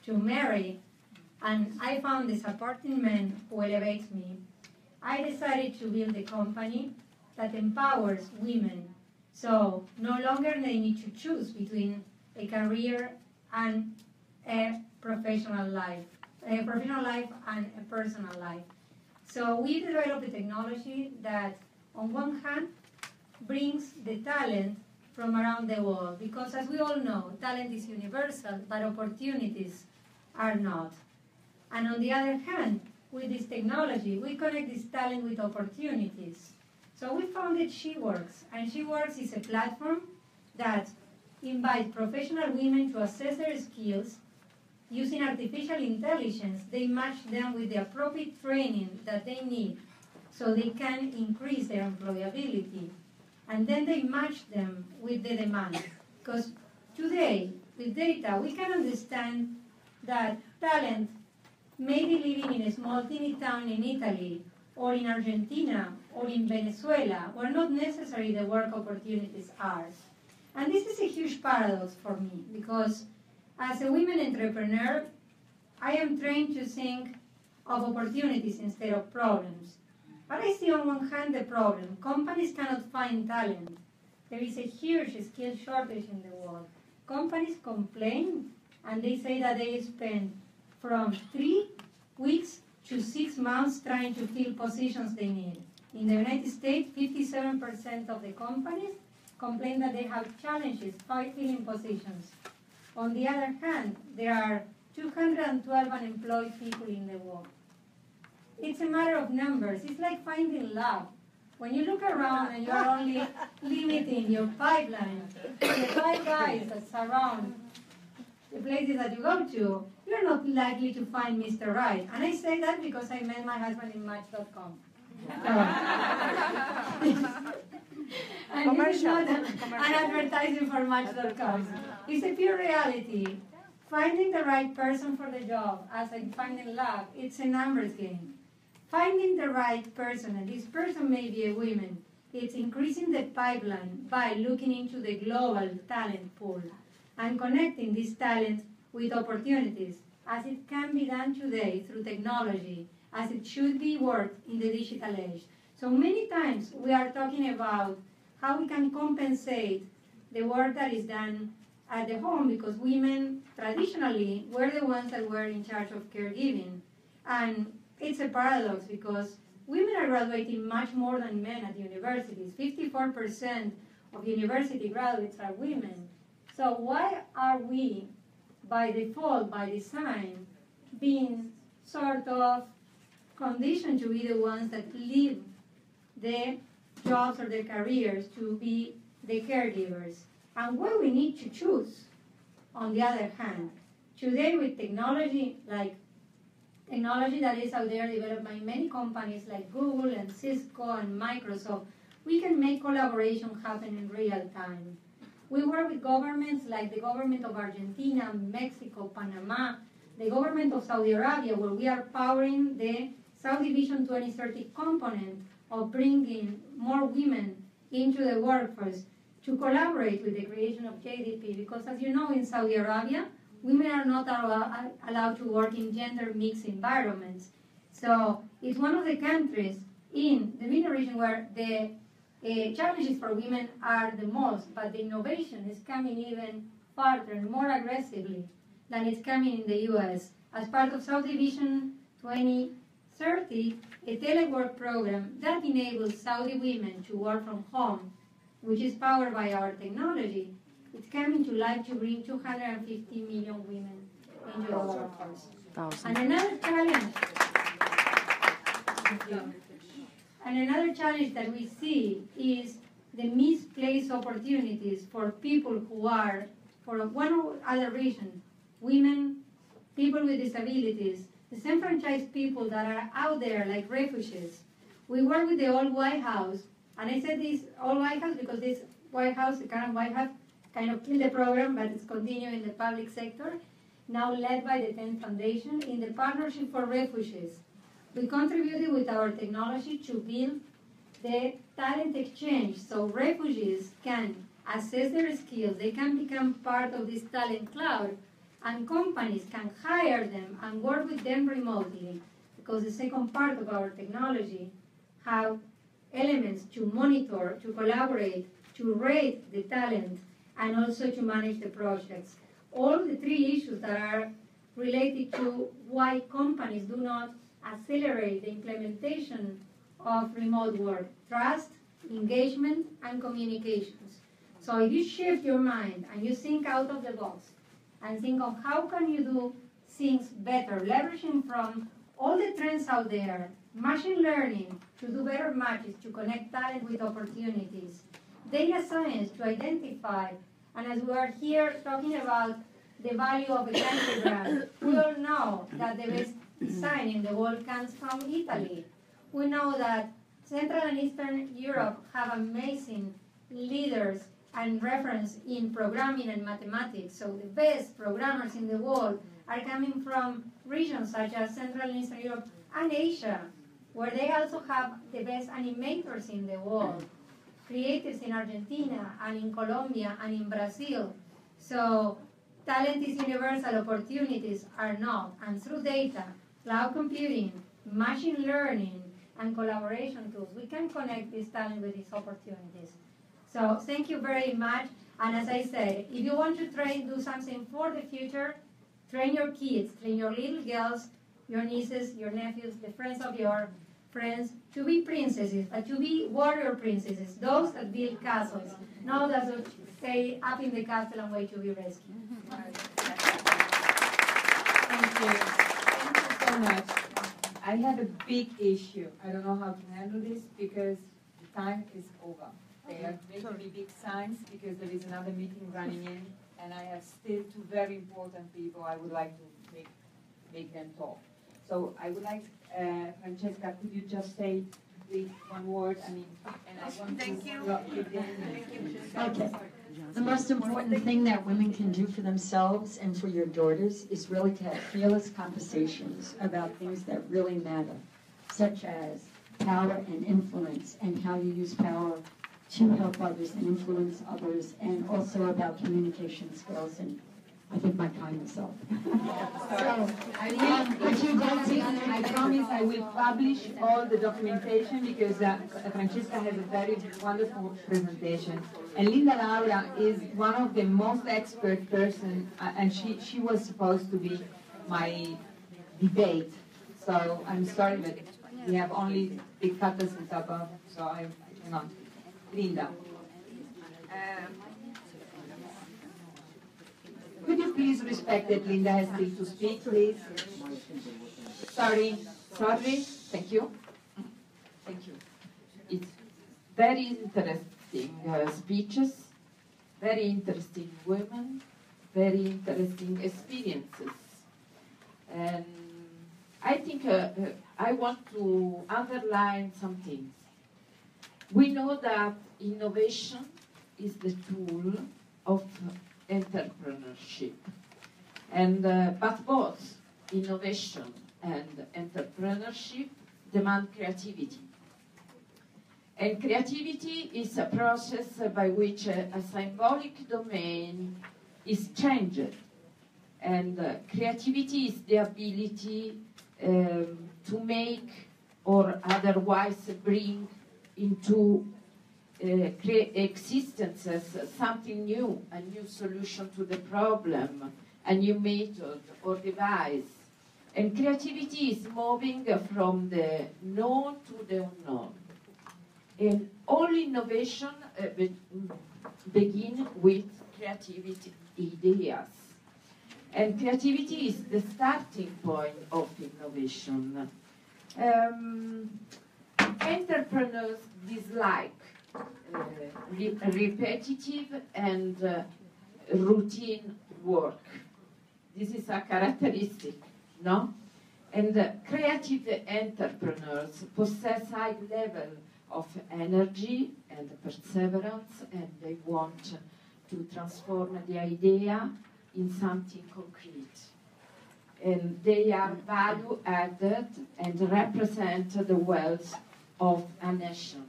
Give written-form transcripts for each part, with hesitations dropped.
to marry, and I found the supporting man who elevates me, I decided to build a company that empowers women. So no longer they need to choose between a career and a professional life and a personal life. So we developed a technology that, on one hand, brings the talent from around the world, because as we all know, talent is universal, but opportunities are not. And on the other hand, with this technology, we connect this talent with opportunities. So we founded SheWorks, and SheWorks is a platform that invites professional women to assess their skills. Using artificial intelligence, they match them with the appropriate training that they need so they can increase their employability. And then they match them with the demand. Because today, with data, we can understand that talent may be living in a small teeny town in Italy, or in Argentina, or in Venezuela, where not necessarily the work opportunities are. And this is a huge paradox for me, because as a women entrepreneur, I am trained to think of opportunities instead of problems. But I see on one hand the problem. Companies cannot find talent. There is a huge skill shortage in the world. Companies complain, and they say that they spend from 3 weeks to 6 months trying to fill positions they need. In the United States, 57% of the companies complain that they have challenges filling positions. On the other hand, there are 212 unemployed people in the world. It's a matter of numbers. It's like finding love. When you look around and you are only limiting your pipeline to the 5 guys that surround the places that you go to, you're not likely to find Mr. Right. And I say that because I met my husband in Match.com. And this is not an advertising for Match.com. It's a pure reality. Finding the right person for the job, as in finding love, it's a numbers game. Finding the right person, and this person may be a woman, it's increasing the pipeline by looking into the global talent pool and connecting this talent with opportunities, as it can be done today through technology, as it should be worked in the digital age. So many times we are talking about how we can compensate the work that is done at the home, because women traditionally were the ones that were in charge of caregiving. And it's a paradox, because women are graduating much more than men at universities. 54% of university graduates are women. So why are we, by default, by design, being sort of conditioned to be the ones that leave the jobs or their careers to be the caregivers? And what we need to choose, on the other hand. Today with technology, like technology that is out there developed by many companies like Google and Cisco and Microsoft, we can make collaboration happen in real time. We work with governments like the government of Argentina, Mexico, Panama, the government of Saudi Arabia, where we are powering the Saudi Vision 2030 component of bringing more women into the workforce to collaborate with the creation of JDP. Because as you know, in Saudi Arabia, women are not allowed to work in gender-mixed environments. So it's one of the countries in the MENA region where the challenges for women are the most, but the innovation is coming even farther and more aggressively than it's coming in the US. As part of Saudi Vision 2030, a telework program that enables Saudi women to work from home, which is powered by our technology, it's coming to life to bring 250 million women into the workforce. And another challenge, and another challenge that we see is the misplaced opportunities for people who are, for one or other reason, women, people with disabilities, disenfranchised people that are out there like refugees. We work with the old White House, and I said this old White House because this White House, the current White House, kind of killed the program, but it's continuing in the public sector, now led by the 10 Foundation in the Partnership for Refugees. We contributed with our technology to build the talent exchange so refugees can assess their skills, they can become part of this talent cloud, and companies can hire them and work with them remotely, because the second part of our technology have elements to monitor, to collaborate, to rate the talent, and also to manage the projects. All the three issues that are related to why companies do not accelerate the implementation of remote work: trust, engagement, and communications. So if you shift your mind and you think out of the box and think of how can you do things better, leveraging from all the trends out there, machine learning to do better matches, to connect talent with opportunities, data science to identify, and as we are here talking about the value of a country brand, we all know that the best design in the world comes from Italy. We know that Central and Eastern Europe have amazing leaders and reference in programming and mathematics. So the best programmers in the world are coming from regions such as Central and Eastern Europe and Asia, where they also have the best animators in the world, creators in Argentina and in Colombia and in Brazil. So talent is universal, opportunities are not. And through data, cloud computing, machine learning, and collaboration tools, we can connect this talent with these opportunities. So thank you very much. And as I said, if you want to do something for the future, train your kids, train your little girls, your nieces, your nephews, the friends of your friends, to be princesses, but to be warrior princesses, those that build castles, not those that stay up in the castle and wait to be rescued. Thank you. Thank you so much. I have a big issue. I don't know how to handle this because the time is over. They are making me big signs because there is another meeting running in, and I have still two very important people I would like to make them talk. So I would like, Francesca, could you just say please one word? I mean, and I want Thank to you. Okay. The most important thing that women can do for themselves and for your daughters is really to have fearless conversations about things that really matter, such as power and influence, and how you use power to help others and influence others, and also about communication skills. And I think my time is up. So, I promise I will publish all the documentation because Francesca has a very wonderful presentation. And Linda Laura is one of the most expert person, and she was supposed to be my debate. So I'm sorry, but we have only big cutters and top of, so I cannot. Linda. Could you please respect that Linda has still to speak, please? Sorry. Thank you. Thank you. It's very interesting speeches, very interesting women, very interesting experiences. And I think I want to underline some things. We know that innovation is the tool of entrepreneurship, and but both innovation and entrepreneurship demand creativity. And creativity is a process by which a symbolic domain is changed. And creativity is the ability to make or otherwise bring into existences something new, a new solution to the problem, a new method or device. And creativity is moving from the known to the unknown. And all innovation begin with creativity ideas. And creativity is the starting point of innovation. Entrepreneurs dislike repetitive and routine work. This is a characteristic, no? And creative entrepreneurs possess high level of energy and perseverance, and they want to transform the idea in something concrete. And they are value added and represent the wealth of a nation.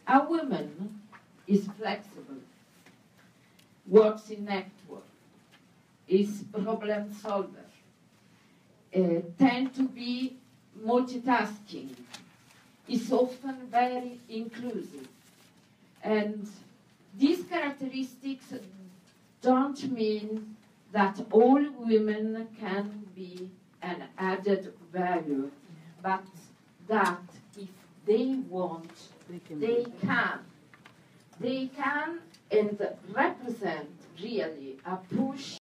A woman is flexible, works in network, is problem solver, tend to be multitasking, is often very inclusive. And these characteristics don't mean that all women can be an added value, but that if they want, they can. They can and represent really a push